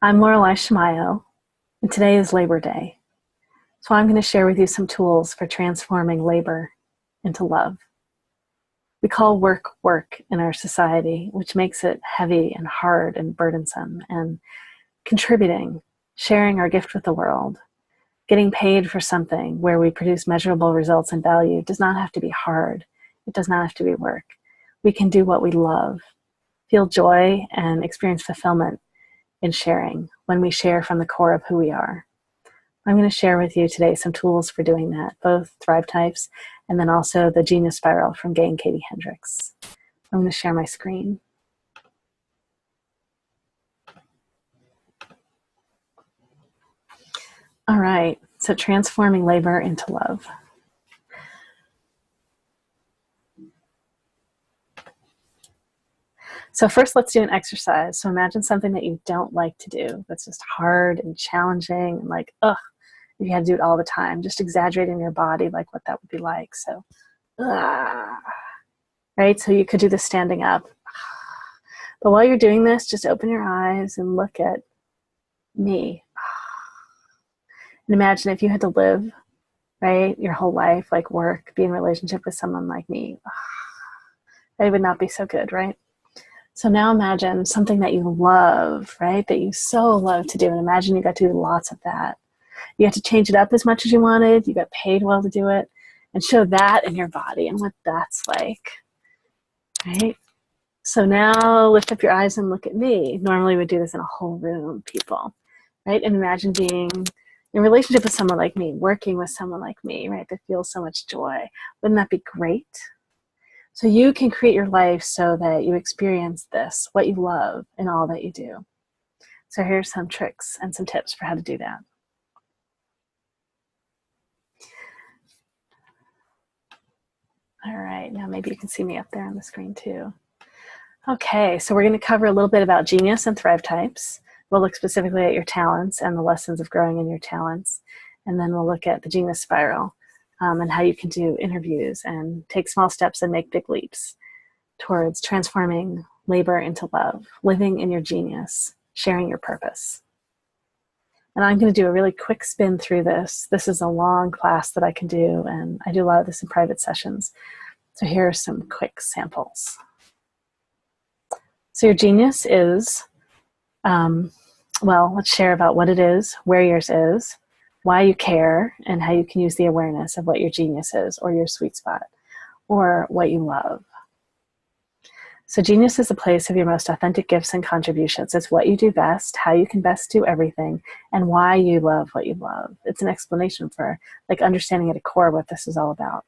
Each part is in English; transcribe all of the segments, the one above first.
I'm Laureli Shimayo, and today is Labor Day. So I'm going to share with you some tools for transforming labor into love. We call work work in our society, which makes it heavy and hard and burdensome, and contributing, sharing our gift with the world, getting paid for something where we produce measurable results and value does not have to be hard. It does not have to be work. We can do what we love, feel joy, and experience fulfillment in sharing when we share from the core of who we are. I'm going to share with you today some tools for doing that, both ThriveTypes and then also the Genius Spiral from Gay and Katie Hendricks. I'm going to share my screen. All right, so transforming labor into love. So first, let's do an exercise. So imagine something that you don't like to do, that's just hard and challenging, and like, ugh, if you had to do it all the time, just exaggerating your body, like what that would be like. So, right? So you could do this standing up. But while you're doing this, just open your eyes and look at me. And imagine if you had to live, right, your whole life, like work, be in a relationship with someone like me. That would not be so good, right? So now imagine something that you love, right, that you so love to do. And imagine you got to do lots of that. You got to change it up as much as you wanted. You got paid well to do it. And show that in your body and what that's like, right? So now lift up your eyes and look at me. Normally we would do this in a whole room, people, right? And imagine being in a relationship with someone like me, working with someone like me, right, that feels so much joy. Wouldn't that be great? So you can create your life so that you experience this, what you love in all that you do. So here's some tricks and some tips for how to do that. All right, now maybe you can see me up there on the screen too. Okay, so we're going to cover a little bit about Genius and ThriveTypes. We'll look specifically at your talents and the lessons of growing in your talents. And then we'll look at the Genius Spiral and how you can do interviews and take small steps and make big leaps towards transforming labor into love, living in your genius, sharing your purpose. And I'm going to do a really quick spin through this. This is a long class that I can do, and I do a lot of this in private sessions. So here are some quick samples. So your genius is, well, let's share about what it is, where yours is, why you care, and how you can use the awareness of what your genius is, or your sweet spot, or what you love. So genius is the place of your most authentic gifts and contributions. It's what you do best, how you can best do everything, and why you love what you love. It's an explanation for like understanding at a core what this is all about.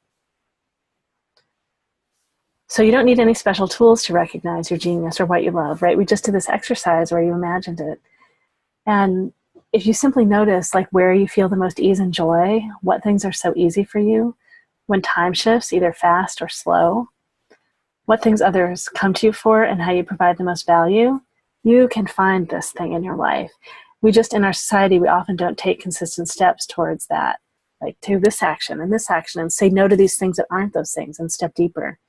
So you don't need any special tools to recognize your genius or what you love, right? We just did this exercise where you imagined it. And if you simply notice like where you feel the most ease and joy, what things are so easy for you, when time shifts, either fast or slow, what things others come to you for and how you provide the most value, you can find this thing in your life. We just, in our society, we often don't take consistent steps towards that, like to this action and say no to these things that aren't those things and step deeper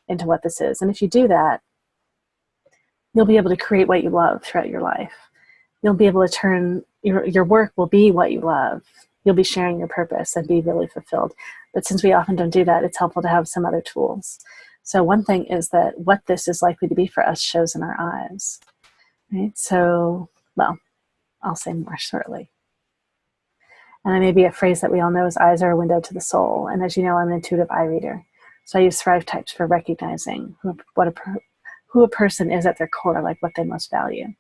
into what this is. And if you do that, you'll be able to create what you love throughout your life. You'll be able to turn, your work will be what you love. You'll be sharing your purpose and be really fulfilled. But since we often don't do that, it's helpful to have some other tools. So one thing is that what this is likely to be for us shows in our eyes, right? So, well, I'll say more shortly. And then maybe a phrase that we all know is eyes are a window to the soul. And as you know, I'm an intuitive eye reader. So I use ThriveTypes for recognizing who a person is at their core, like what they most value.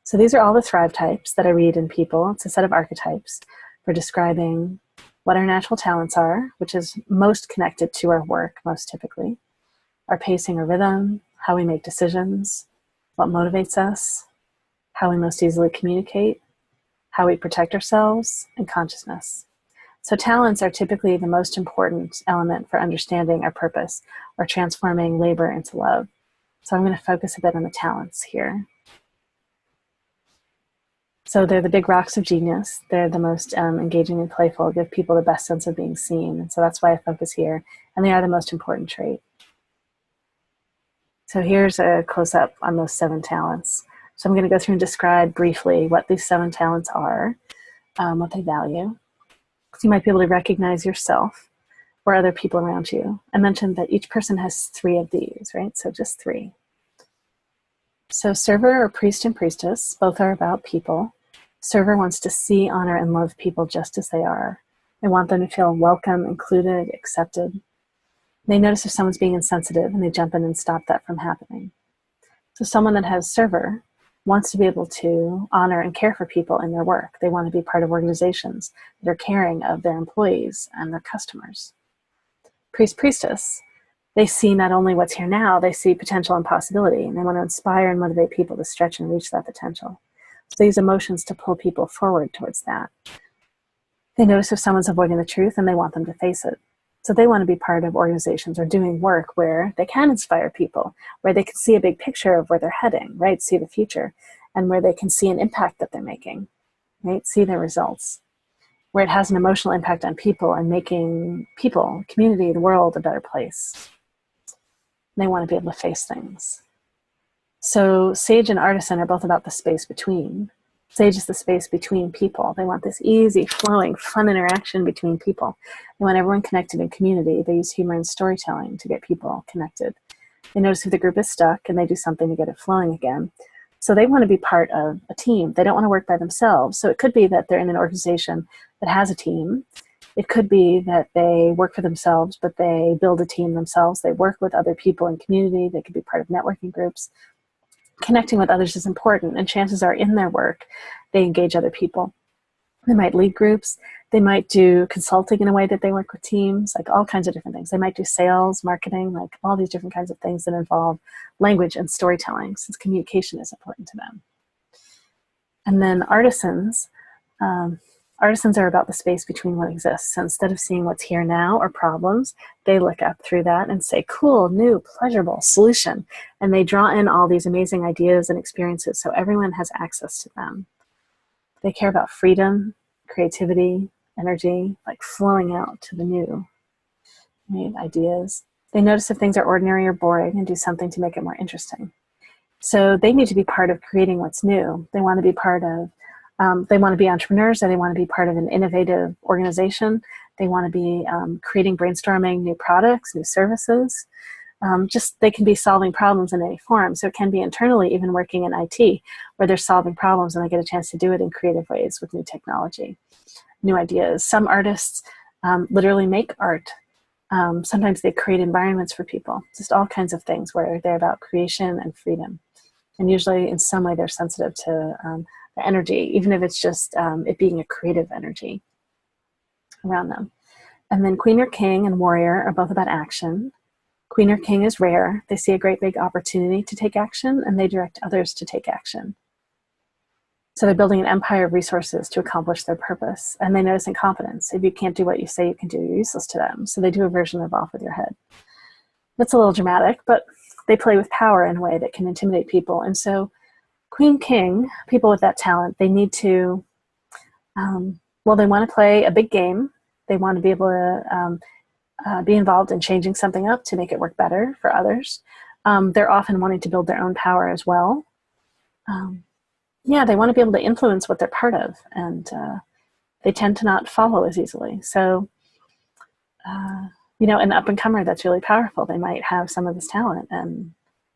So these are all the ThriveTypes that I read in people. It's a set of archetypes for describing what our natural talents are, which is most connected to our work, most typically, our pacing or rhythm, how we make decisions, what motivates us, how we most easily communicate, how we protect ourselves, and consciousness. So talents are typically the most important element for understanding our purpose or transforming labor into love. So I'm going to focus a bit on the talents here. So they're the big rocks of genius. They're the most engaging and playful, give people the best sense of being seen. And so that's why I focus here. And they are the most important trait. So here's a close-up on those 7 talents. So I'm going to go through and describe briefly what these 7 talents are, what they value. So you might be able to recognize yourself or other people around you. I mentioned that each person has 3 of these, right? So just 3. So server or priest and priestess, both are about people. Server wants to see, honor, and love people just as they are. They want them to feel welcome, included, accepted. They notice if someone's being insensitive and they jump in and stop that from happening. So someone that has server wants to be able to honor and care for people in their work. They want to be part of organizations that are caring of their employees and their customers. Priest, priestess, they see not only what's here now, they see potential and possibility, and they want to inspire and motivate people to stretch and reach that potential. So they use emotions to pull people forward towards that. They notice if someone's avoiding the truth and they want them to face it. So they want to be part of organizations or doing work where they can inspire people, where they can see a big picture of where they're heading, right? See the future, and where they can see an impact that they're making, right? See their results, where it has an emotional impact on people and making people, community, the world a better place. They want to be able to face things. So sage and artisan are both about the space between. Sage is the space between people. They want this easy, flowing, fun interaction between people. They want everyone connected in community. They use humor and storytelling to get people connected. They notice if the group is stuck and they do something to get it flowing again. So they want to be part of a team. They don't want to work by themselves. So it could be that they're in an organization that has a team. It could be that they work for themselves, but they build a team themselves. They work with other people in community. They could be part of networking groups. Connecting with others is important, and chances are in their work, they engage other people. They might lead groups. They might do consulting in a way that they work with teams, like all kinds of different things. They might do sales, marketing, like all these different kinds of things that involve language and storytelling, since communication is important to them. And then artisans. Artisans are about the space between what exists. So instead of seeing what's here now or problems, they look up through that and say, cool, new, pleasurable solution. And they draw in all these amazing ideas and experiences so everyone has access to them. They care about freedom, creativity, energy, like flowing out to the new, right, ideas. They notice if things are ordinary or boring and do something to make it more interesting. So they need to be part of creating what's new. They want to be part of they want to be entrepreneurs, and they want to be part of an innovative organization. They want to be creating, brainstorming new products, new services. Just they can be solving problems in any form. So it can be internally, even working in IT, where they're solving problems and they get a chance to do it in creative ways with new technology, new ideas. Some artists literally make art. Sometimes they create environments for people, just all kinds of things where they're about creation and freedom. And usually in some way they're sensitive to their energy, even if it's just it being a creative energy around them. And then queen or king and warrior are both about action. Queen or king is rare. They see a great big opportunity to take action, and they direct others to take action. So they're building an empire of resources to accomplish their purpose. And they notice incompetence. If you can't do what you say you can do, you're useless to them. So they do a version of off with your head. That's a little dramatic, but they play with power in a way that can intimidate people. And so queen, king, people with that talent, they need to, well, they want to play a big game. They want to be able to be involved in changing something up to make it work better for others. They're often wanting to build their own power as well. Yeah, they want to be able to influence what they're part of, and they tend to not follow as easily. So, you know, an up-and-comer that's really powerful, they might have some of this talent, and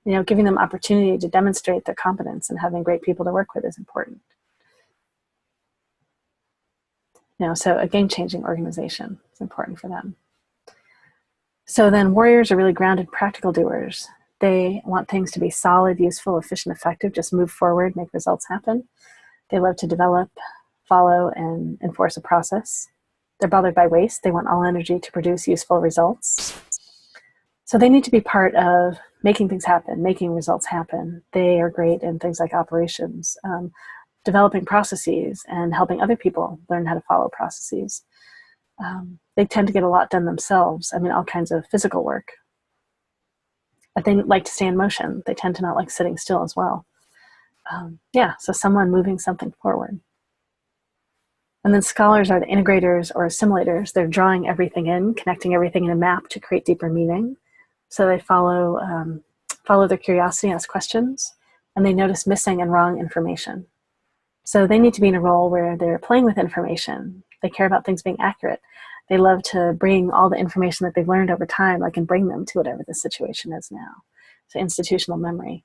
you know, giving them opportunity to demonstrate their competence and having great people to work with is important. You know, so a game-changing organization is important for them. So then warriors are really grounded, practical doers. They want things to be solid, useful, efficient, effective, just move forward, make results happen. They love to develop, follow, and enforce a process. They're bothered by waste. They want all energy to produce useful results. So they need to be part of making things happen, making results happen. They are great in things like operations, developing processes, and helping other people learn how to follow processes. They tend to get a lot done themselves. I mean, all kinds of physical work. But they like to stay in motion. They tend to not like sitting still as well. Yeah, so someone moving something forward. And then scholars are the integrators or assimilators. They're drawing everything in, connecting everything in a map to create deeper meaning. So they follow their curiosity, ask questions. and they notice missing and wrong information. So they need to be in a role where they're playing with information. They care about things being accurate. They love to bring all the information that they've learned over time, like, and bring them to whatever the situation is now. So institutional memory.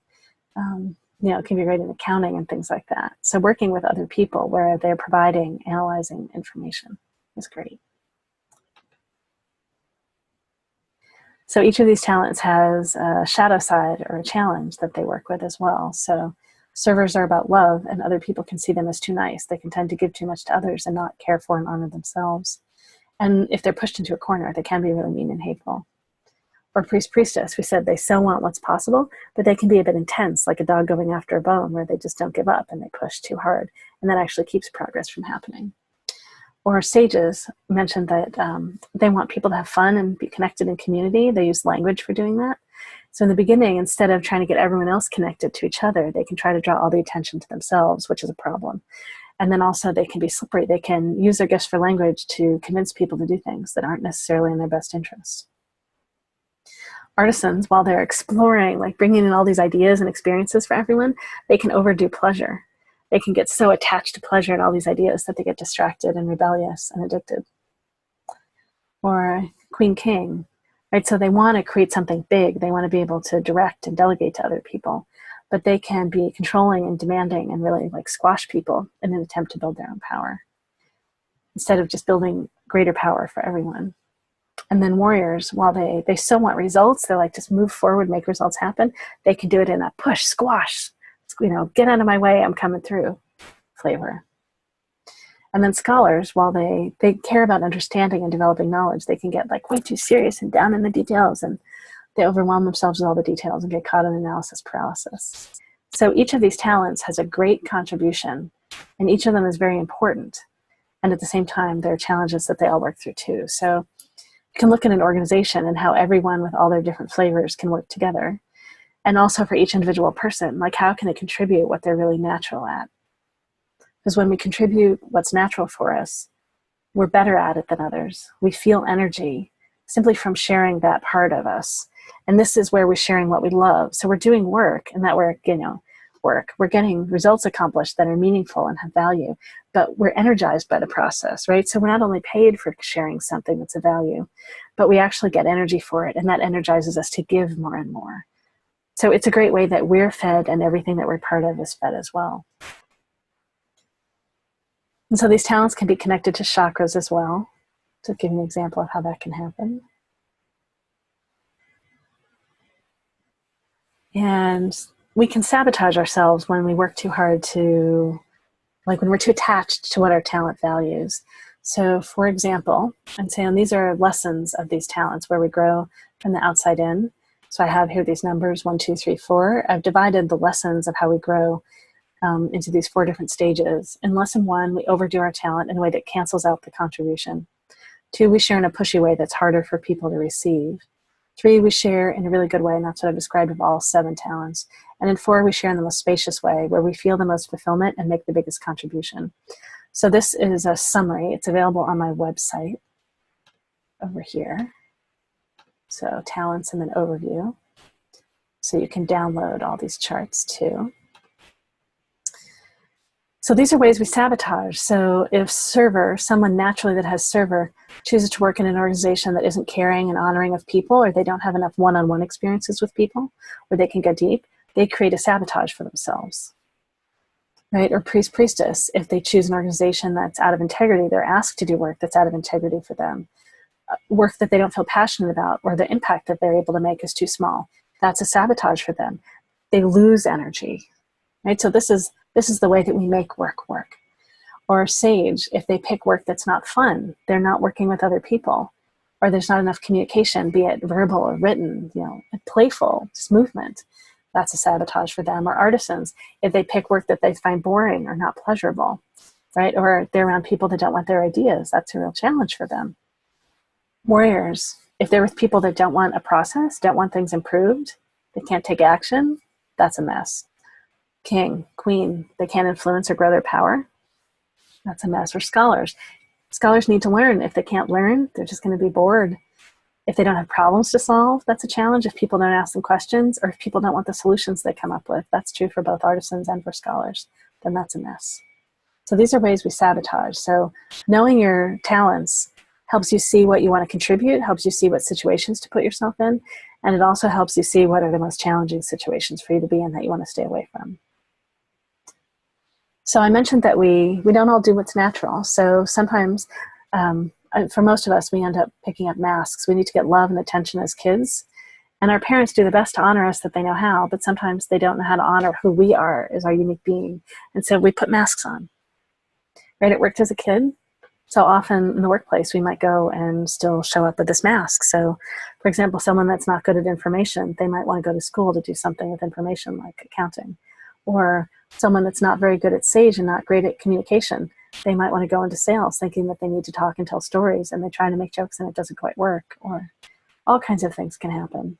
It can be great in accounting and things like that. So working with other people where they're providing, analyzing information is great. So each of these talents has a shadow side or a challenge that they work with as well. So servers are about love, and other people can see them as too nice. They can tend to give too much to others and not care for and honor themselves. And if they're pushed into a corner, they can be really mean and hateful. Or priestess, we said they so want what's possible, but they can be a bit intense, like a dog going after a bone, where they just don't give up and they push too hard, and that actually keeps progress from happening. Or sages mentioned that they want people to have fun and be connected in community. They use language for doing that. So in the beginning, instead of trying to get everyone else connected to each other, they can try to draw all the attention to themselves, which is a problem. And then also they can be slippery. They can use their gifts for language to convince people to do things that aren't necessarily in their best interest. Artisans, while they're exploring, like bringing in all these ideas and experiences for everyone, they can overdo pleasure. They can get so attached to pleasure and all these ideas that they get distracted and rebellious and addicted. Or Queen King, right? So they want to create something big. They want to be able to direct and delegate to other people, but they can be controlling and demanding and really like squash people in an attempt to build their own power instead of just building greater power for everyone. And then warriors, while they still want results, they're like, just move forward, make results happen. They can do it in a push, squash, get out of my way, I'm coming through flavor. And then scholars, while they care about understanding and developing knowledge, they can get like way too serious and down in the details, and they overwhelm themselves with all the details and get caught in analysis paralysis. So each of these talents has a great contribution, and each of them is very important. And at the same time, there are challenges that they all work through too. So you can look at an organization and how everyone with all their different flavors can work together. And also for each individual person, like how can they contribute what they're really natural at? Because when we contribute what's natural for us, we're better at it than others. We feel energy simply from sharing that part of us. And this is where we're sharing what we love. So we're doing work, and that work, we're getting results accomplished that are meaningful and have value, but we're energized by the process, right? So we're not only paid for sharing something that's of value, but we actually get energy for it, and that energizes us to give more and more. So it's a great way that we're fed, and everything that we're part of is fed as well. And so these talents can be connected to chakras as well. To give you an example of how that can happen. And we can sabotage ourselves when we work too hard to, like when we're too attached to what our talent values. So for example, and say, and these are lessons of these talents where we grow from the outside in. So I have here these numbers, 1, 2, 3, 4. I've divided the lessons of how we grow into these 4 different stages. In lesson 1, we overdo our talent in a way that cancels out the contribution. 2, we share in a pushy way that's harder for people to receive. 3, we share in a really good way, and that's what I've described of all 7 talents. And in 4, we share in the most spacious way, where we feel the most fulfillment and make the biggest contribution. So this is a summary. It's available on my website over here. So talents and then overview. So you can download all these charts too. So these are ways we sabotage. So if someone naturally that has server, chooses to work in an organization that isn't caring and honoring of people, or they don't have enough one-on-one experiences with people where they can go deep, they create a sabotage for themselves, right? Or priestess, if they choose an organization that's out of integrity, they're asked to do work that's out of integrity for them. Work that they don't feel passionate about, or the impact that they're able to make is too small. That's a sabotage for them. They lose energy, right? So this is the way that we make work work. Or sage, if they pick work that's not fun, they're not working with other people, or there's not enough communication, be it verbal or written, playful, just movement. That's a sabotage for them. Or artisans, if they pick work that they find boring or not pleasurable, right? Or they're around people that don't want their ideas, that's a real challenge for them. Warriors, if they're with people that don't want a process, don't want things improved, they can't take action, that's a mess. King, queen, they can't influence or grow their power, that's a mess. Or scholars need to learn. If they can't learn, they're just going to be bored. If they don't have problems to solve, that's a challenge. If people don't ask them questions, or if people don't want the solutions they come up with, that's true for both artisans and for scholars, then that's a mess. So these are ways we sabotage. So knowing your talents helps you see what you want to contribute, helps you see what situations to put yourself in, and it also helps you see what are the most challenging situations for you to be in that you want to stay away from. So I mentioned that we don't all do what's natural. So sometimes, for most of us, we end up picking up masks. We need to get love and attention as kids. And our parents do the best to honor us that they know how, but sometimes they don't know how to honor who we are as our unique being. And so we put masks on. Right? It worked as a kid. So often in the workplace, we might go and still show up with this mask. So, for example, someone that's not good at information, they might want to go to school to do something with information like accounting. Or someone that's not very good at sage and not great at communication, they might want to go into sales thinking that they need to talk and tell stories, and they try to make jokes and it doesn't quite work. Or all kinds of things can happen.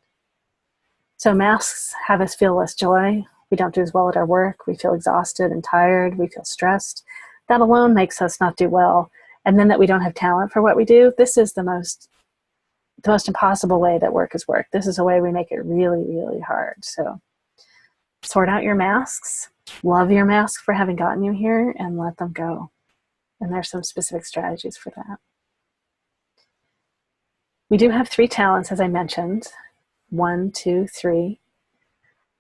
So masks have us feel less joy. We don't do as well at our work. We feel exhausted and tired. We feel stressed. That alone makes us not do well. And then that we don't have talent for what we do, this is the most impossible way that work is work. This is a way we make it really, really hard. So sort out your masks, love your mask for having gotten you here, and let them go. And there's some specific strategies for that. We do have 3 talents, as I mentioned. 1, 2, 3.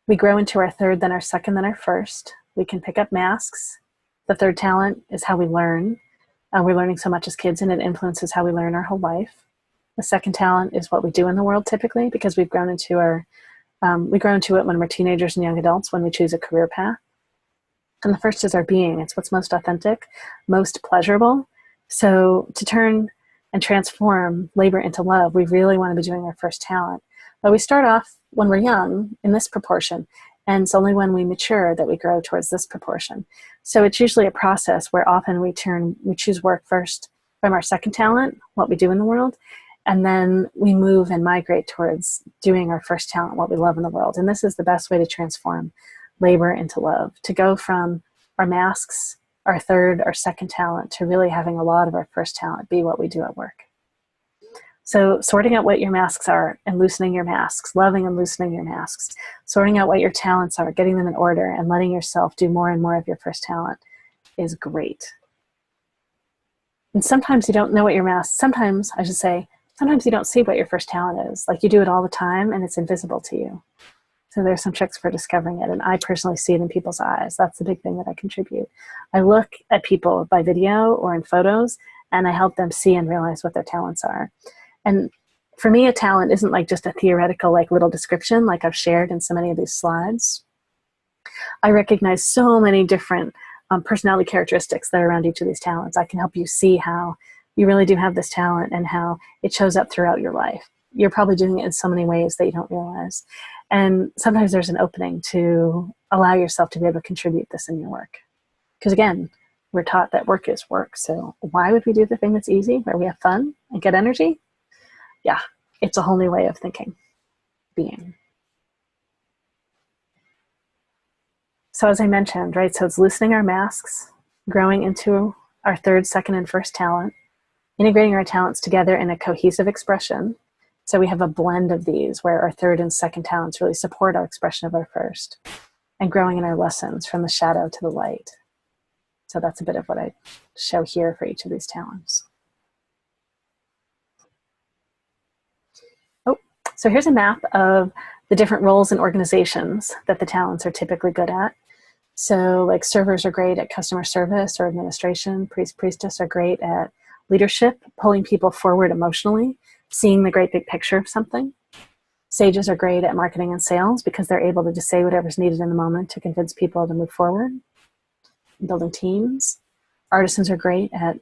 We grow into our third, then our second, then our first. We can pick up masks. The third talent is how we learn. We're learning so much as kids, and it influences how we learn our whole life. The second talent is what we do in the world typically, because we've grown into we grow into it when we're teenagers and young adults, when we choose a career path. And the first is our being. It's what's most authentic, most pleasurable. So to turn and transform labor into love, we really want to be doing our first talent. But we start off when we're young in this proportion, and it's only when we mature that we grow towards this proportion. So it's usually a process where often we choose work first from our second talent, what we do in the world, and then we move and migrate towards doing our first talent, what we love in the world. And this is the best way to transform labor into love, to go from our masks, our third, our second talent, to really having a lot of our first talent be what we do at work. So sorting out what your masks are and loosening your masks, loving and loosening your masks, sorting out what your talents are, getting them in order, and letting yourself do more and more of your first talent is great. And sometimes you don't know what your sometimes you don't see what your first talent is. Like, you do it all the time and it's invisible to you. So there's some tricks for discovering it. And I personally see it in people's eyes. That's the big thing that I contribute. I look at people by video or in photos, and I help them see and realize what their talents are. And for me, a talent isn't like just a theoretical, like, little description like I've shared in so many of these slides. I recognize so many different personality characteristics that are around each of these talents. I can help you see how you really do have this talent and how it shows up throughout your life. You're probably doing it in so many ways that you don't realize. And sometimes there's an opening to allow yourself to be able to contribute this in your work. Because again, we're taught that work is work. So why would we do the thing that's easy, where we have fun and get energy? Yeah, it's a whole new way of thinking, being. So as I mentioned, right, so it's loosening our masks, growing into our third, second, and first talent, integrating our talents together in a cohesive expression. So we have a blend of these where our third and second talents really support our expression of our first, and growing in our lessons from the shadow to the light. So that's a bit of what I show here for each of these talents. So here's a map of the different roles in organizations that the talents are typically good at. So like servers are great at customer service or administration. Priestess are great at leadership, pulling people forward emotionally, seeing the great big picture of something. Sages are great at marketing and sales because they're able to just say whatever's needed in the moment to convince people to move forward. Building teams. Artisans are great at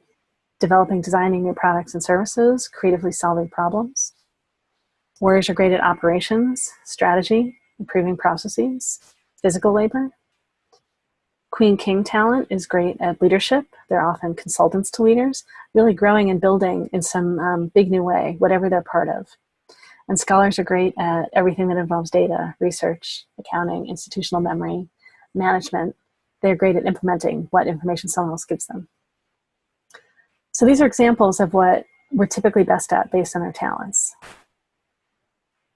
developing, designing new products and services, creatively solving problems. Warriors are great at operations, strategy, improving processes, physical labor. Queen-King talent is great at leadership. They're often consultants to leaders, really growing and building in some big new way, whatever they're part of. And scholars are great at everything that involves data, research, accounting, institutional memory, management. They're great at implementing what information someone else gives them. So these are examples of what we're typically best at based on our talents.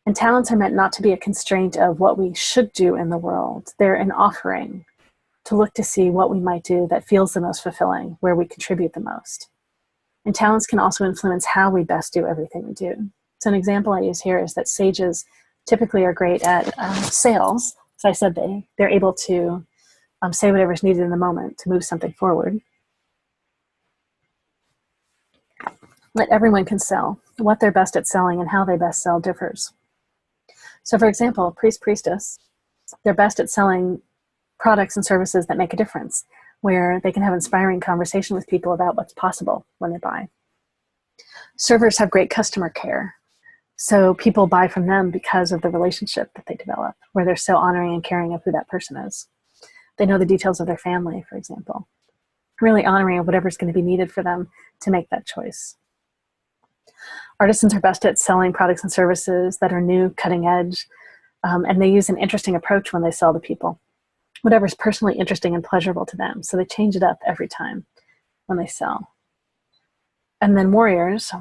And talents are meant not to be a constraint of what we should do in the world. They're an offering to look to see what we might do that feels the most fulfilling, where we contribute the most. And talents can also influence how we best do everything we do. So an example I use here is that sages typically are great at sales. So I said they're able to say whatever's needed in the moment to move something forward. But everyone can sell. What they're best at selling and how they best sell differs. So for example, priest, priestess, they're best at selling products and services that make a difference, where they can have inspiring conversation with people about what's possible when they buy. Servers have great customer care. So people buy from them because of the relationship that they develop, where they're so honoring and caring of who that person is. They know the details of their family, for example, really honoring whatever's going to be needed for them to make that choice. Artisans are best at selling products and services that are new, cutting edge, and they use an interesting approach when they sell to people, whatever's personally interesting and pleasurable to them. So they change it up every time when they sell. And then warriors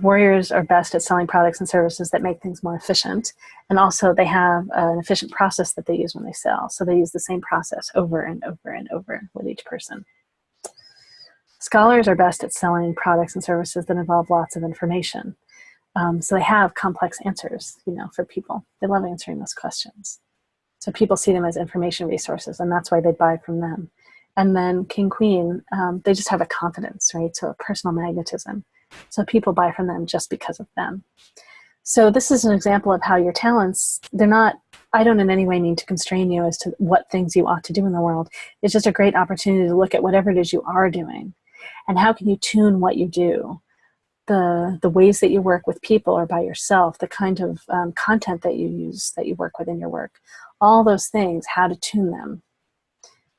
are best at selling products and services that make things more efficient. And also they have an efficient process that they use when they sell. So they use the same process over and over and over with each person. Scholars are best at selling products and services that involve lots of information. So they have complex answers, for people. They love answering those questions. So people see them as information resources, and that's why they buy from them. And then king, queen, they just have a confidence, right? So a personal magnetism. So people buy from them just because of them. So this is an example of how your talents, I don't in any way mean to constrain you as to what things you ought to do in the world. It's just a great opportunity to look at whatever it is you are doing and how can you tune what you do. The ways that you work with people or by yourself, the kind of content that you use, that you work with in your work, all those things, how to tune them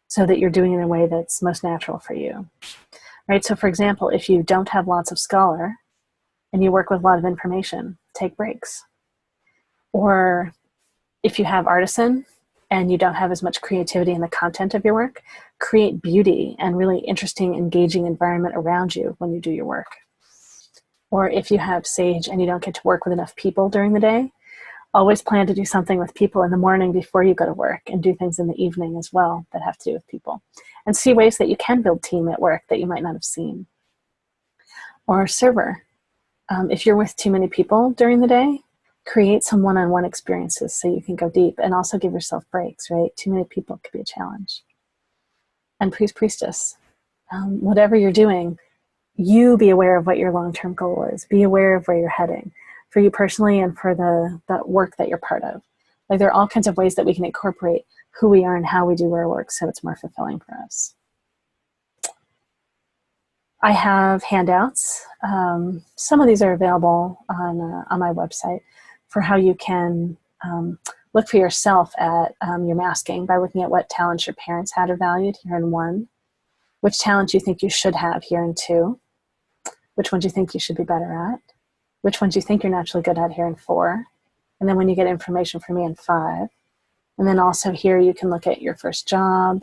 so that you're doing it in a way that's most natural for you. Right? So for example, if you don't have lots of scholar and you work with a lot of information, take breaks. Or if you have artisan and you don't have as much creativity in the content of your work, create beauty and really interesting, engaging environment around you when you do your work. Or if you have sage and you don't get to work with enough people during the day, always plan to do something with people in the morning before you go to work and do things in the evening as well that have to do with people. And see ways that you can build team at work that you might not have seen. Or server. If you're with too many people during the day, create some one-on-one experiences so you can go deep and also give yourself breaks, right? Too many people could be a challenge. And priest, priestess. Whatever you're doing, you be aware of what your long-term goal is. Be aware of where you're heading for you personally and for the work that you're part of. Like there are all kinds of ways that we can incorporate who we are and how we do our work so it's more fulfilling for us. I have handouts. Some of these are available on my website for how you can look for yourself at your masking by looking at what talents your parents had or valued here in 1, which talents you think you should have here in 2, which ones you think you should be better at, which ones you think you're naturally good at here in 4, and then when you get information from me in 5. And then also here you can look at your first job,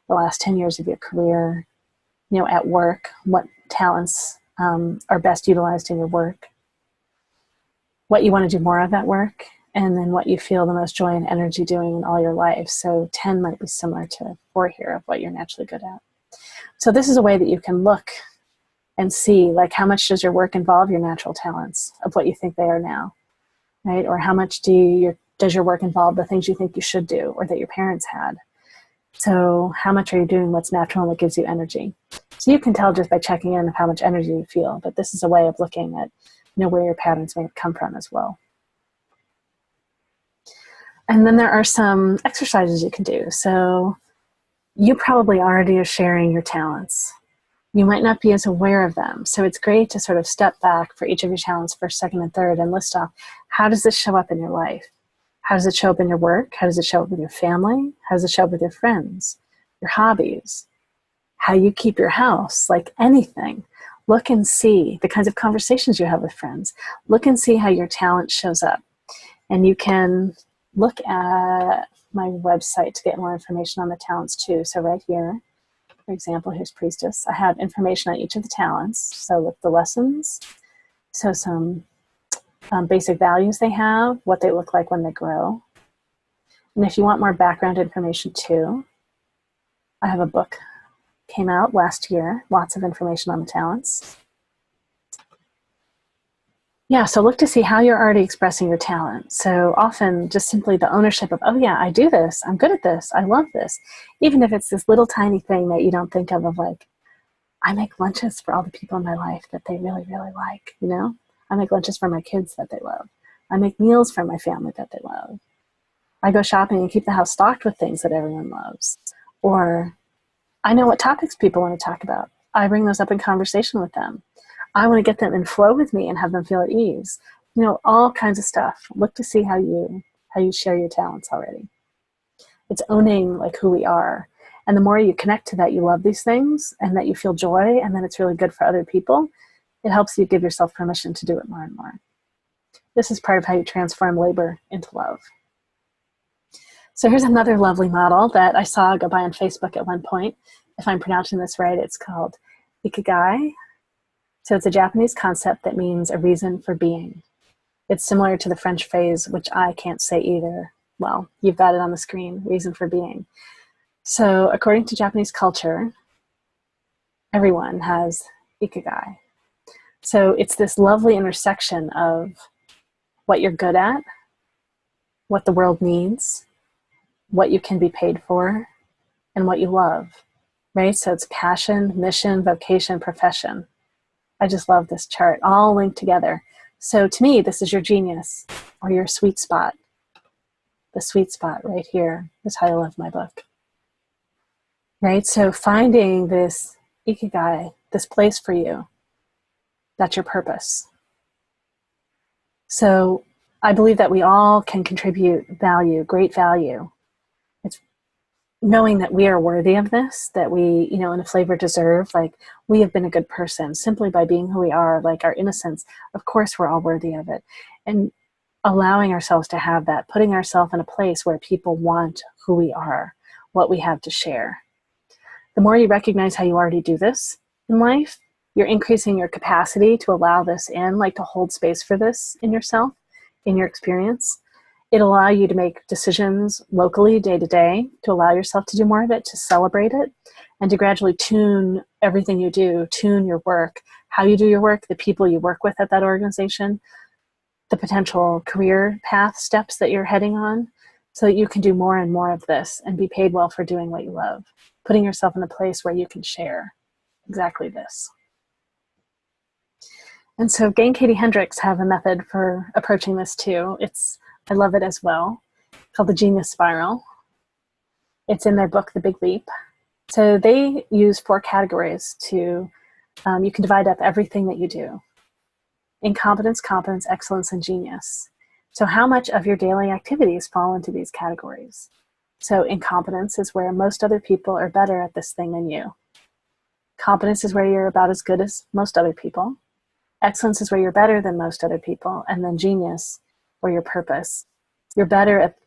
the last 10 years of your career, at work, what talents are best utilized in your work, what you want to do more of at work, and then what you feel the most joy and energy doing in all your life. So 10 might be similar to 4 here of what you're naturally good at. So this is a way that you can look and see, like, how much does your work involve your natural talents of what you think they are now, right? Or how much does your work involve the things you think you should do or that your parents had? So how much are you doing what's natural and what gives you energy? So you can tell just by checking in of how much energy you feel, but this is a way of looking at where your patterns may have come from as well. And then there are some exercises you can do. So you probably already are sharing your talents. You might not be as aware of them. So it's great to sort of step back for each of your talents, first, second, and third, and list off, how does this show up in your life? How does it show up in your work? How does it show up with your family? How does it show up with your friends, your hobbies, how you keep your house, like anything? Look and see the kinds of conversations you have with friends. Look and see how your talent shows up. And you can look at my website to get more information on the talents too. So right here, for example, here's Priestess. I have information on each of the talents. So with the lessons, so some basic values they have, what they look like when they grow. And if you want more background information too, I have a book, came out last year, lots of information on the talents. Yeah, so look to see how you're already expressing your talent. So often just simply the ownership of, oh yeah, I do this, I'm good at this, I love this. Even if it's this little tiny thing that you don't think of like, I make lunches for all the people in my life that they really, really like, you know? I make lunches for my kids that they love. I make meals for my family that they love. I go shopping and keep the house stocked with things that everyone loves. Or I know what topics people want to talk about. I bring those up in conversation with them. I want to get them in flow with me and have them feel at ease. You know, all kinds of stuff. Look to see how you share your talents already. It's owning like who we are. And the more you connect to that, you love these things and that you feel joy and then it's really good for other people, it helps you give yourself permission to do it more and more. This is part of how you transform labor into love. So here's another lovely model that I saw go by on Facebook at one point. If I'm pronouncing this right, it's called Ikigai. So it's a Japanese concept that means a reason for being. It's similar to the French phrase, which I can't say either. Well, you've got it on the screen, reason for being. So according to Japanese culture, everyone has Ikigai. So it's this lovely intersection of what you're good at, what the world needs, what you can be paid for, and what you love, right? So it's passion, mission, vocation, profession. I just love this chart, all linked together. So to me, this is your genius or your sweet spot. The sweet spot right here, the title of my book. Right? So finding this Ikigai, this place for you, that's your purpose. So I believe that we all can contribute value, great value. It's knowing that we are worthy of this, that we, you know, in a flavor deserve, like we have been a good person simply by being who we are, like our innocence. Of course, we're all worthy of it. And allowing ourselves to have that, putting ourselves in a place where people want who we are, what we have to share. The more you recognize how you already do this in life, you're increasing your capacity to allow this in, like to hold space for this in yourself, in your experience. It'll allow you to make decisions locally, day to day, to allow yourself to do more of it, to celebrate it, and to gradually tune everything you do, tune your work, how you do your work, the people you work with at that organization, the potential career path steps that you're heading on, so that you can do more and more of this and be paid well for doing what you love, putting yourself in a place where you can share exactly this. And so Gain, Katie, Hendricks have a method for approaching this too. I love it as well, called the Genius Spiral. It's in their book, The Big Leap. So they use 4 categories to, you can divide up everything that you do. Incompetence, competence, excellence, and genius. So how much of your daily activities fall into these categories? So incompetence is where most other people are better at this thing than you. Competence is where you're about as good as most other people. Excellence is where you're better than most other people. And then genius, or your purpose. You're better at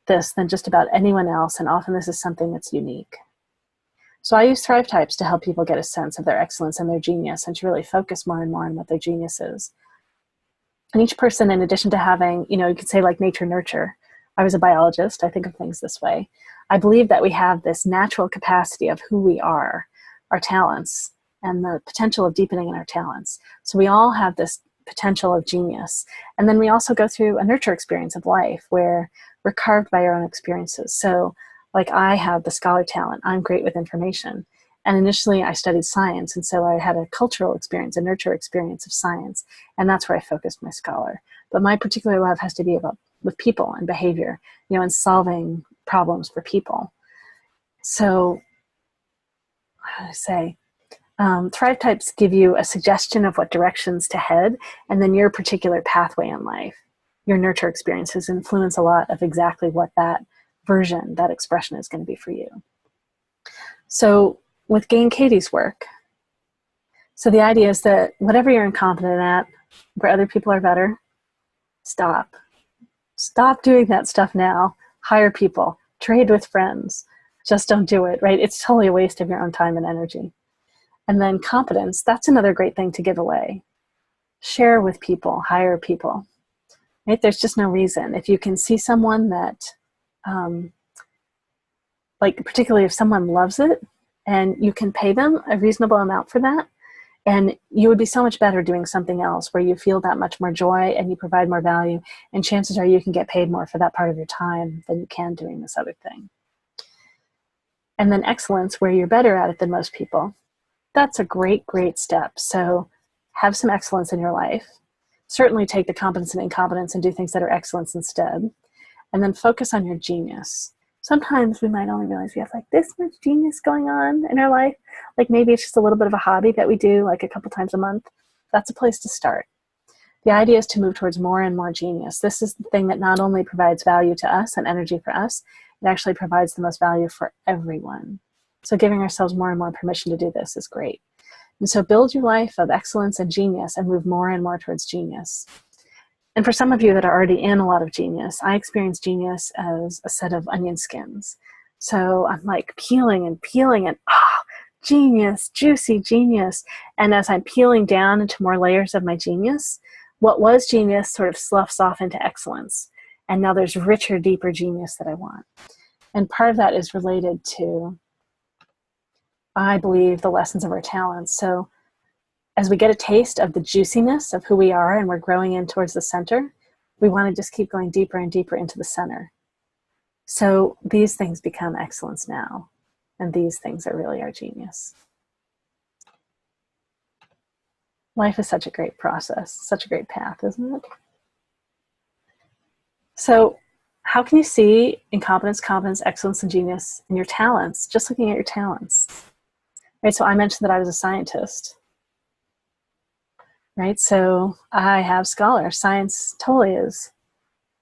this than just about anyone else, and often this is something that's unique. So I use ThriveTypes to help people get a sense of their excellence and their genius, and to really focus more and more on what their genius is. And each person, in addition to having, you know, you could say like nature nurture. I was a biologist, I think of things this way. I believe that we have this natural capacity of who we are, our talents, and the potential of deepening in our talents. So we all have this potential of genius. And then we also go through a nurture experience of life where we're carved by our own experiences. So like I have the scholar talent, I'm great with information. And initially I studied science, and so I had a cultural experience, a nurture experience of science, and that's where I focused my scholar. But my particular love has to be about with people and behavior, you know, and solving problems for people. So, how do I say? ThriveTypes give you a suggestion of what directions to head, and then your particular pathway in life. Your nurture experiences influence a lot of exactly what that version, that expression is going to be for you. So with Gain Katie's work, so the idea is that whatever you're incompetent at, where other people are better, stop. Stop doing that stuff now. Hire people. Trade with friends. Just don't do it, right? It's totally a waste of your own time and energy. And then competence, that's another great thing to give away. Share with people, hire people. right? There's just no reason. If you can see someone that, like particularly if someone loves it and you can pay them a reasonable amount for that, and you would be so much better doing something else where you feel that much more joy and you provide more value, and chances are you can get paid more for that part of your time than you can doing this other thing. And then excellence, where you're better at it than most people. That's a great, great step. So have some excellence in your life. Certainly take the competence and incompetence and do things that are excellence instead. And then focus on your genius. Sometimes we might only realize we have like this much genius going on in our life. Like maybe it's just a little bit of a hobby that we do like a couple times a month. That's a place to start. The idea is to move towards more and more genius. This is the thing that not only provides value to us and energy for us, it actually provides the most value for everyone. So giving ourselves more and more permission to do this is great. And so build your life of excellence and genius and move more and more towards genius. And for some of you that are already in a lot of genius, I experience genius as a set of onion skins. So I'm like peeling and genius, juicy genius. And as I'm peeling down into more layers of my genius, what was genius sort of sloughs off into excellence. And now there's richer, deeper genius that I want. And part of that is related to, I believe, the lessons of our talents. So as we get a taste of the juiciness of who we are and we're growing in towards the center, we want to just keep going deeper and deeper into the center. So these things become excellence now. And these things are really our genius. Life is such a great process, such a great path, isn't it? So how can you see incompetence, competence, excellence, and genius in your talents, just looking at your talents? Right, so I mentioned that I was a scientist. Right, so I have scholar. Science totally is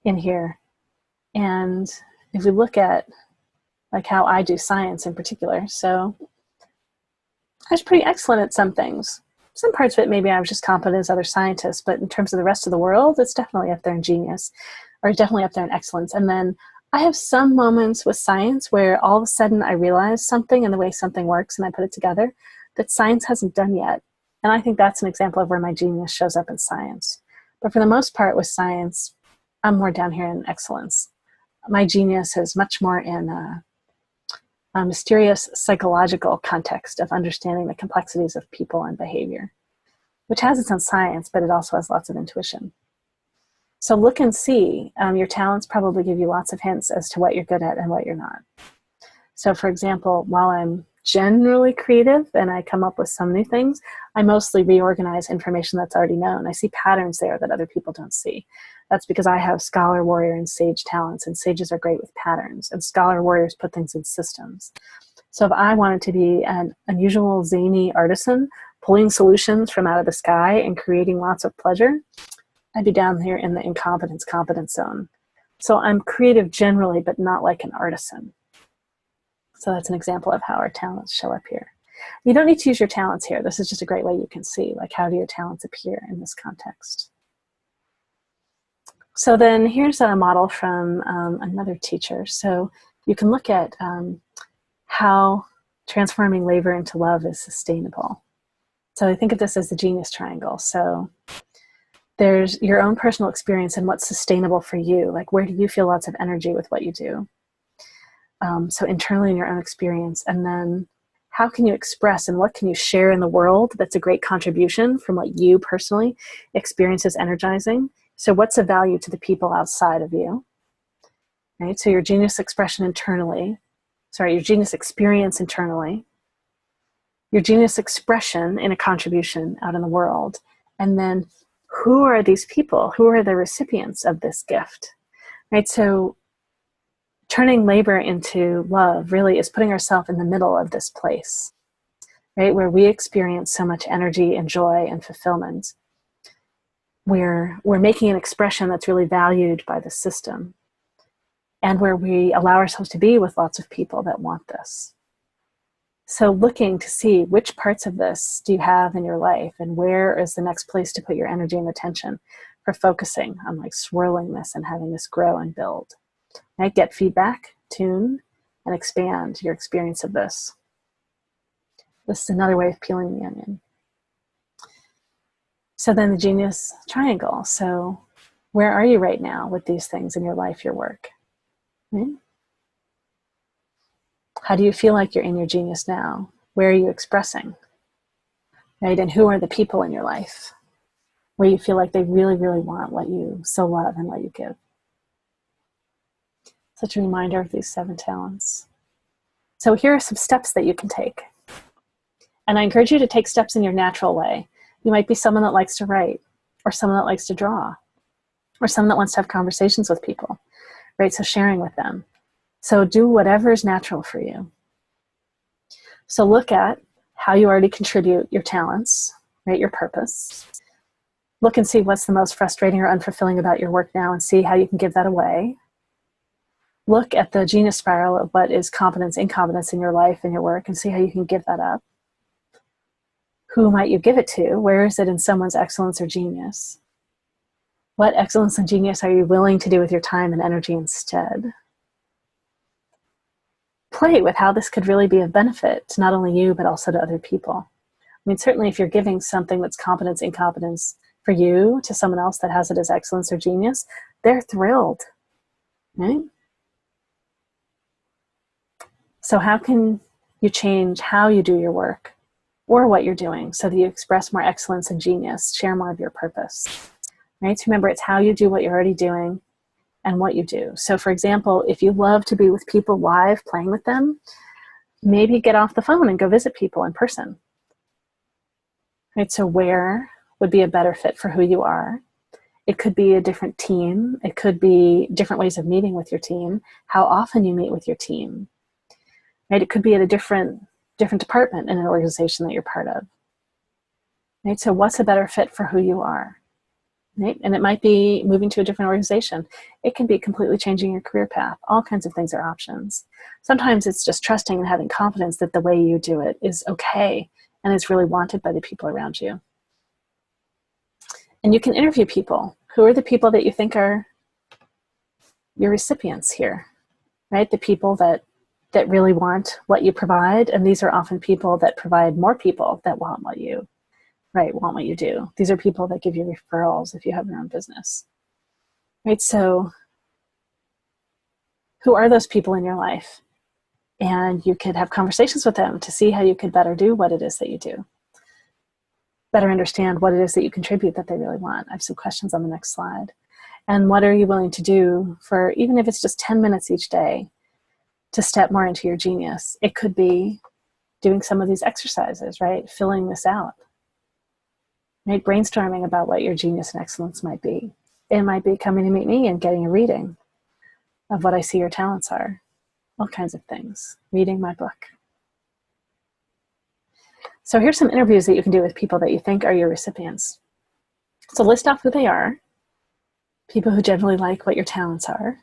in here. And if we look at like how I do science in particular, so I was pretty excellent at some things. Some parts of it, maybe I was just competent as other scientists, but in terms of the rest of the world, it's definitely up there in genius, or definitely up there in excellence. And then I have some moments with science where all of a sudden I realize something in the way something works and I put it together that science hasn't done yet. And I think that's an example of where my genius shows up in science. But for the most part with science, I'm more down here in excellence. My genius is much more in a mysterious psychological context of understanding the complexities of people and behavior, which has its own science, but it also has lots of intuition. So look and see. Your talents probably give you lots of hints as to what you're good at and what you're not. So for example, while I'm generally creative and I come up with some new things, I mostly reorganize information that's already known. I see patterns there that other people don't see. That's because I have scholar, warrior, and sage talents, and sages are great with patterns, and scholar warriors put things in systems. So if I wanted to be an unusual, zany artisan, pulling solutions from out of the sky and creating lots of pleasure, I'd be down here in the incompetence, competence zone. So I'm creative generally, but not like an artisan. So that's an example of how our talents show up here. You don't need to use your talents here. This is just a great way you can see, like, how do your talents appear in this context. So then here's a model from another teacher. So you can look at how transforming labor into love is sustainable. So I think of this as the genius triangle. So there's your own personal experience and what's sustainable for you. Like, where do you feel lots of energy with what you do? So internally in your own experience, and then how can you express and what can you share in the world that's a great contribution from what you personally experience as energizing? So what's of value to the people outside of you? Right? So your genius expression internally, your genius experience internally, your genius expression in a contribution out in the world, and then who are these people? Who are the recipients of this gift? Right? So turning labor into love really is putting ourselves in the middle of this place, right, where we experience so much energy and joy and fulfillment. We're making an expression that's really valued by the system, and where we allow ourselves to be with lots of people that want this. So looking to see which parts of this do you have in your life, and where is the next place to put your energy and attention for focusing on like swirling this and having this grow and build. Right? Get feedback, tune, and expand your experience of this. This is another way of peeling the onion. So then the genius triangle. So Where are you right now with these things in your life, your work? Right? How do you feel like you're in your genius now? Where are you expressing? Right? And who are the people in your life where you feel like they really, really want what you so love and what you give? Such a reminder of these 7 talents. So here are some steps that you can take. And I encourage you to take steps in your natural way. You might be someone that likes to write, or someone that likes to draw, or someone that wants to have conversations with people, right? So sharing with them. So do whatever is natural for you. So look at how you already contribute your talents, right? Your purpose. Look and see what's the most frustrating or unfulfilling about your work now and see how you can give that away. Look at the genius spiral of what is competence, incompetence in your life and your work and see how you can give that up. Who might you give it to? Where is it in someone's excellence or genius? What excellence and genius are you willing to do with your time and energy instead? Play with how this could really be of benefit to not only you, but also to other people. I mean, certainly if you're giving something that's competence, incompetence for you to someone else that has it as excellence or genius, they're thrilled, right? So how can you change how you do your work or what you're doing so that you express more excellence and genius, share more of your purpose, right? So remember, it's how you do what you're already doing and what you do. So for example, if you love to be with people live, playing with them, maybe get off the phone and go visit people in person, right? So where would be a better fit for who you are? It could be a different team. It could be different ways of meeting with your team, how often you meet with your team, right? It could be at a different department in an organization that you're part of, right? So what's a better fit for who you are, right? And it might be moving to a different organization. It can be completely changing your career path. All kinds of things are options. Sometimes it's just trusting and having confidence that the way you do it is okay and is really wanted by the people around you. And you can interview people. Who are the people that you think are your recipients here, right? The people that really want what you provide. And these are often people that provide more people that want what you, right, want what you do. These are people that give you referrals if you have your own business, right? So who are those people in your life? And you could have conversations with them to see how you could better do what it is that you do. Better understand what it is that you contribute that they really want. I have some questions on the next slide. And what are you willing to do for, even if it's just 10 minutes each day, to step more into your genius? It could be doing some of these exercises, right? Filling this out, right? Brainstorming about what your genius and excellence might be. It might be coming to meet me and getting a reading of what I see your talents are. All kinds of things. Reading my book. So here's some interviews that you can do with people that you think are your recipients. So list off who they are, people who generally like what your talents are,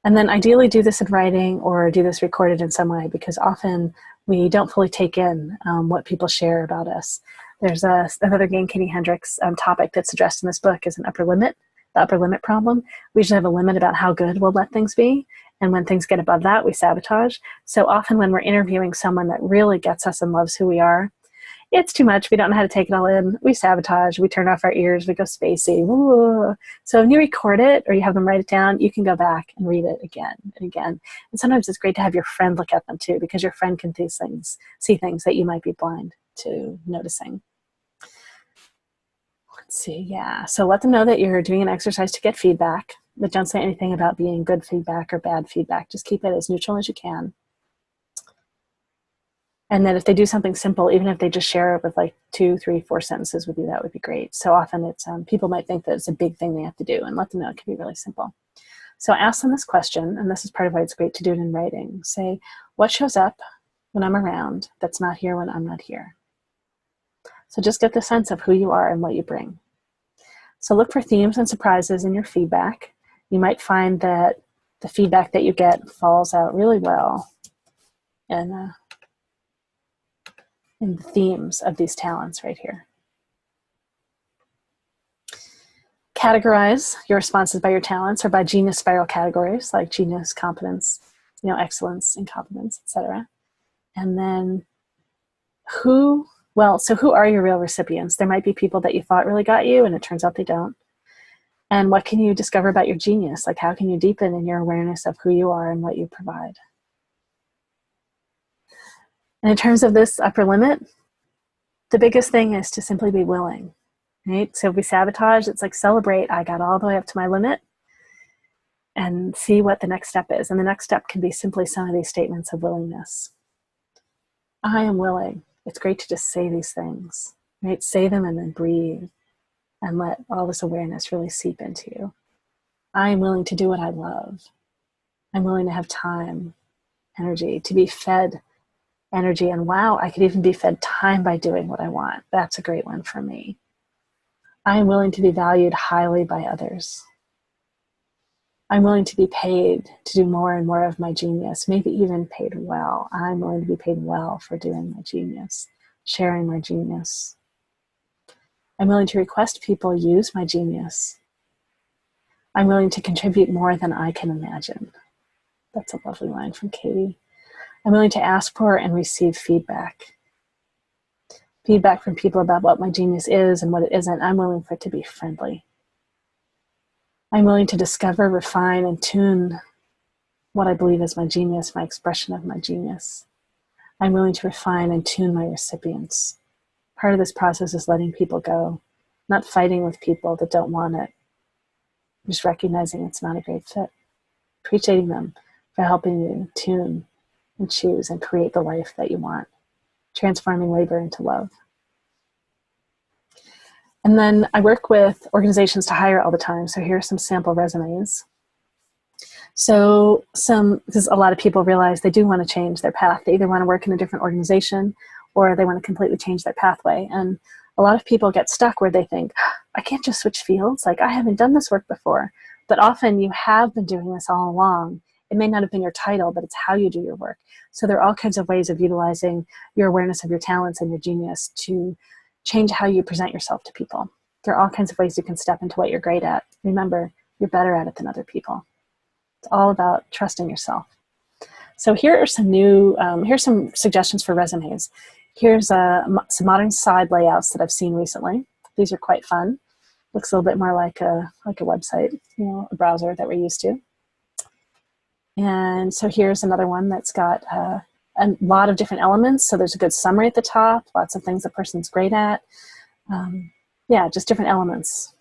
and then ideally do this in writing or do this recorded in some way, because often we don't fully take in what people share about us. There's another again, Katie Hendricks topic that's addressed in this book is an upper limit, the upper limit problem. We usually have a limit about how good we'll let things be. And when things get above that, we sabotage. So often when we're interviewing someone that really gets us and loves who we are, it's too much. We don't know how to take it all in. We sabotage. We turn off our ears. We go spacey. Woo. So if you record it or you have them write it down, you can go back and read it again and again. And sometimes it's great to have your friend look at them too, because your friend can see things that you might be blind to noticing. Let's see. Yeah. So let them know that you're doing an exercise to get feedback, but don't say anything about being good feedback or bad feedback. Just keep it as neutral as you can. And then if they do something simple, even if they just share it with like 2, 3, 4 sentences with you, that would be great. So often it's people might think that it's a big thing they have to do, and let them know it can be really simple. So ask them this question, and this is part of why it's great to do it in writing. Say, what shows up when I'm around that's not here when I'm not here? So just get the sense of who you are and what you bring. So look for themes and surprises in your feedback. You might find that the feedback that you get falls out really well in the themes of these talents right here. Categorize your responses by your talents or by genius spiral categories like genius, competence, excellence, incompetence, etc. And then who are your real recipients? There might be people that you thought really got you and it turns out they don't. And what can you discover about your genius? Like, how can you deepen in your awareness of who you are and what you provide? And in terms of this upper limit, the biggest thing is to simply be willing, right? So if we sabotage, it's like celebrate, I got all the way up to my limit, and see what the next step is. And the next step can be simply some of these statements of willingness. I am willing. It's great to just say these things, right? Say them and then breathe and let all this awareness really seep into you. I am willing to do what I love. I'm willing to have time, energy, to be fed energy. And wow, I could even be fed time by doing what I want. That's a great one for me. I am willing to be valued highly by others. I'm willing to be paid to do more and more of my genius, maybe even paid well. I'm willing to be paid well for doing my genius, sharing my genius. I'm willing to request people use my genius. I'm willing to contribute more than I can imagine. That's a lovely line from Katie. I'm willing to ask for and receive feedback. Feedback from people about what my genius is and what it isn't. I'm willing for it to be friendly. I'm willing to discover, refine, and tune what I believe is my genius, my expression of my genius. I'm willing to refine and tune my recipients. Part of this process is letting people go, not fighting with people that don't want it, just recognizing it's not a great fit, appreciating them for helping you tune and choose and create the life that you want, transforming labor into love. And then I work with organizations to hire all the time. So here are some sample resumes. So because a lot of people realize they do want to change their path. They either want to work in a different organization or they want to completely change their pathway. And a lot of people get stuck where they think, I can't just switch fields. Like, I haven't done this work before. But often you have been doing this all along. It may not have been your title, but it's how you do your work. So there are all kinds of ways of utilizing your awareness of your talents and your genius to change how you present yourself to people. There are all kinds of ways you can step into what you're great at. Remember, you're better at it than other people. It's all about trusting yourself. So here are some here's some suggestions for resumes. Here's some modern side layouts that I've seen recently. These are quite fun. Looks a little bit more like a website, a browser that we're used to. And so here's another one that's got a lot of different elements. So there's a good summary at the top, lots of things the person's great at. Yeah, just different elements.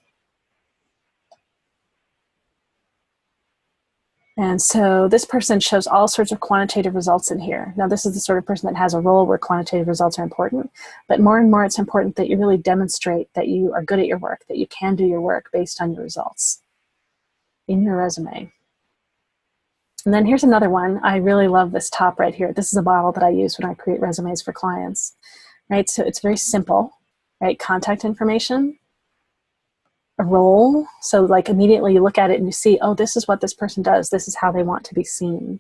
And so this person shows all sorts of quantitative results in here. Now, this is the sort of person that has a role where quantitative results are important, but more and more it's important that you really demonstrate that you are good at your work, that you can do your work based on your results in your resume. And then here's another one. I really love this top right here. This is a model that I use when I create resumes for clients, right? So it's very simple, right? Contact information, a role. So like immediately you look at it and you see, oh, this is what this person does. This is how they want to be seen.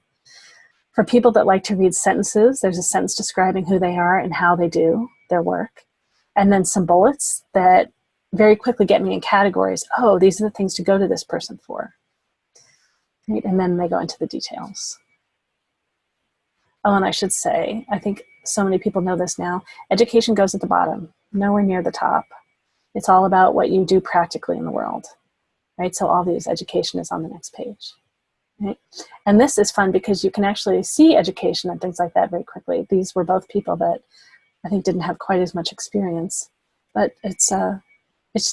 For people that like to read sentences, there's a sentence describing who they are and how they do their work. And then some bullets that very quickly get me in categories. Oh, these are the things to go to this person for. Right? And then they go into the details. Oh, and I should say, I think so many people know this now, education goes at the bottom, nowhere near the top. It's all about what you do practically in the world, right? So all these education is on the next page, right? And this is fun because you can actually see education and things like that very quickly. These were both people that I think didn't have quite as much experience, but it's a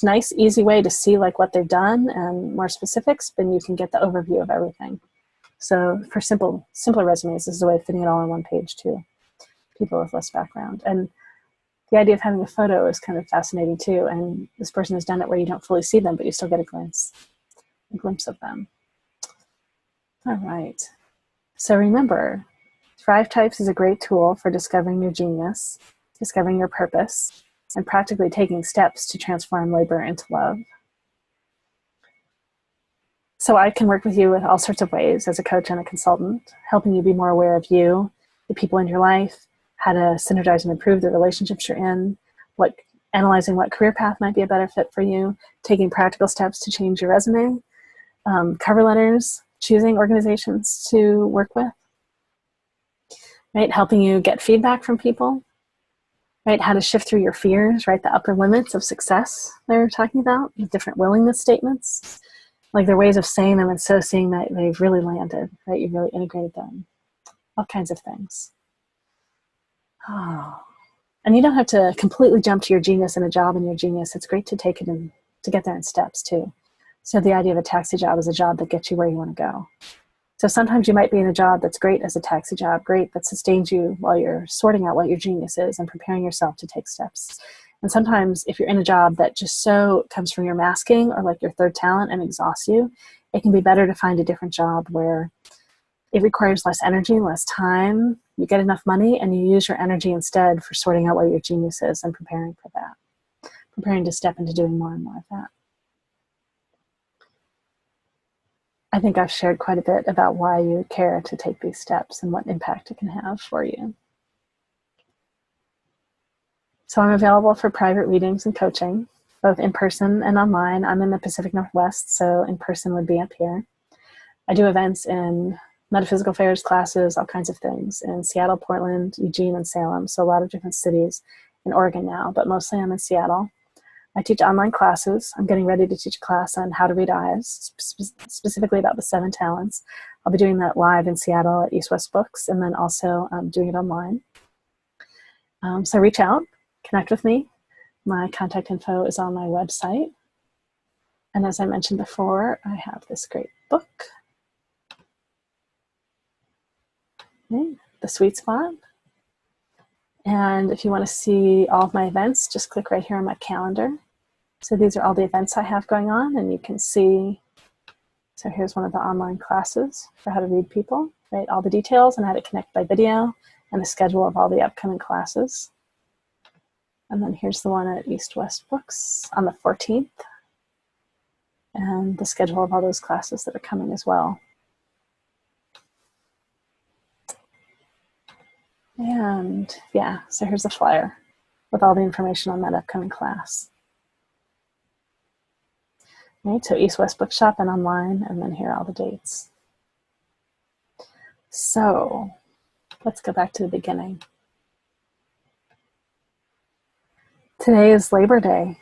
nice, easy way to see like what they've done and more specifics, then you can get the overview of everything. So for simpler resumes, this is a way of fitting it all on one page too, people with less background. And the idea of having a photo is kind of fascinating too. And this person has done it where you don't fully see them, but you still get a glimpse of them. All right. So remember, ThriveTypes is a great tool for discovering your genius, discovering your purpose, and practically taking steps to transform labor into love. So I can work with you with all sorts of ways as a coach and a consultant, helping you be more aware of you, the people in your life, how to synergize and improve the relationships you're in, analyzing what career path might be a better fit for you, taking practical steps to change your resume, cover letters, choosing organizations to work with, right? Helping you get feedback from people, right? How to shift through your fears, right? The upper limits of success they're talking about, the different willingness statements. Like they're ways of saying them and so seeing that they've really landed, right? You've really integrated them. All kinds of things. Oh. And you don't have to completely jump to your genius in a job and your genius. It's great to take it in, to get there in steps too. So the idea of a taxi job is a job that gets you where you want to go. So sometimes you might be in a job that's great as a taxi job, great, that sustains you while you're sorting out what your genius is and preparing yourself to take steps. And sometimes if you're in a job that just so comes from your masking or like your third talent and exhausts you, it can be better to find a different job where it requires less energy, less time, you get enough money, and you use your energy instead for sorting out what your genius is and preparing for that, preparing to step into doing more and more of that. I think I've shared quite a bit about why you care to take these steps and what impact it can have for you. So I'm available for private readings and coaching, both in person and online. I'm in the Pacific Northwest, so in person would be up here. I do events in metaphysical fairs, classes, all kinds of things in Seattle, Portland, Eugene, and Salem. So a lot of different cities in Oregon now, but mostly I'm in Seattle. I teach online classes. I'm getting ready to teach a class on how to read eyes, specifically about the 7 talents. I'll be doing that live in Seattle at East West Books, and then also doing it online. So reach out, connect with me. My contact info is on my website. And as I mentioned before, I have this great book, okay, The Sweet Spot. And if you want to see all of my events, just click right here on my calendar. So these are all the events I have going on, and you can see, so here's one of the online classes for how to read people, right? All the details and how to connect by video and the schedule of all the upcoming classes. And then here's the one at East West Books on the 14th, and the schedule of all those classes that are coming as well. And yeah, so here's a flyer with all the information on that upcoming class. Right, so East West Bookshop and online, and then here are all the dates. So let's go back to the beginning. Today is Labor Day.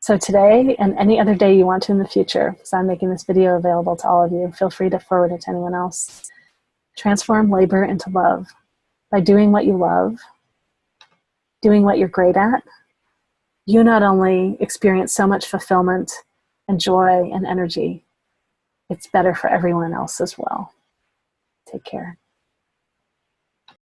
So today and any other day you want to in the future, so I'm making this video available to all of you. Feel free to forward it to anyone else. Transform labor into love. By doing what you love, doing what you're great at, you not only experience so much fulfillment and joy and energy, it's better for everyone else as well. Take care.